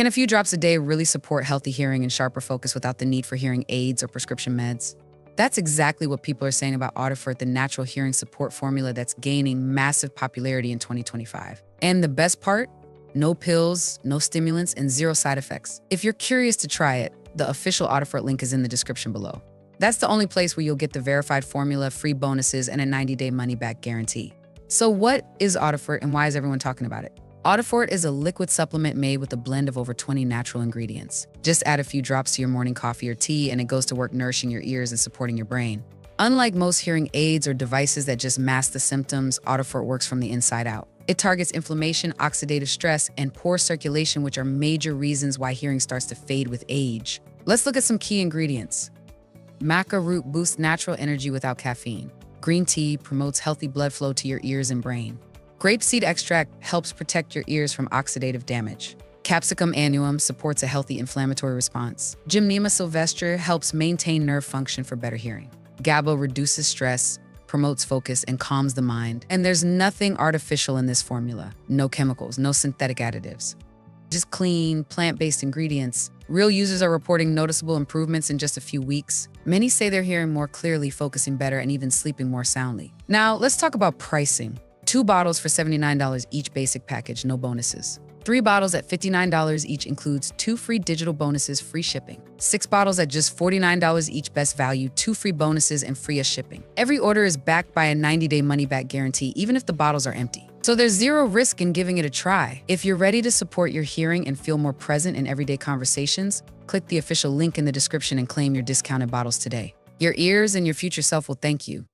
Can a few drops a day really support healthy hearing and sharper focus without the need for hearing aids or prescription meds? That's exactly what people are saying about AudiFort, the natural hearing support formula that's gaining massive popularity in 2025. And the best part? No pills, no stimulants, and zero side effects. If you're curious to try it, the official AudiFort link is in the description below. That's the only place where you'll get the verified formula, free bonuses, and a 90-day money-back guarantee. So what is AudiFort and why is everyone talking about it? AudiFort is a liquid supplement made with a blend of over 20 natural ingredients. Just add a few drops to your morning coffee or tea, and it goes to work nourishing your ears and supporting your brain. Unlike most hearing aids or devices that just mask the symptoms, AudiFort works from the inside out. It targets inflammation, oxidative stress, and poor circulation, which are major reasons why hearing starts to fade with age. Let's look at some key ingredients. Maca root boosts natural energy without caffeine. Green tea promotes healthy blood flow to your ears and brain. Grapeseed extract helps protect your ears from oxidative damage. Capsicum annuum supports a healthy inflammatory response. Gymnema sylvestre helps maintain nerve function for better hearing. GABA reduces stress, promotes focus, and calms the mind. And there's nothing artificial in this formula. No chemicals, no synthetic additives. Just clean, plant-based ingredients. Real users are reporting noticeable improvements in just a few weeks. Many say they're hearing more clearly, focusing better, and even sleeping more soundly. Now, let's talk about pricing. 2 bottles for $79 each, basic package, no bonuses. 3 bottles at $59 each includes 2 free digital bonuses, free shipping. 6 bottles at just $49 each, best value, 2 free bonuses, and free shipping. Every order is backed by a 90-day money-back guarantee, even if the bottles are empty. So there's zero risk in giving it a try. If you're ready to support your hearing and feel more present in everyday conversations, click the official link in the description and claim your discounted bottles today. Your ears and your future self will thank you.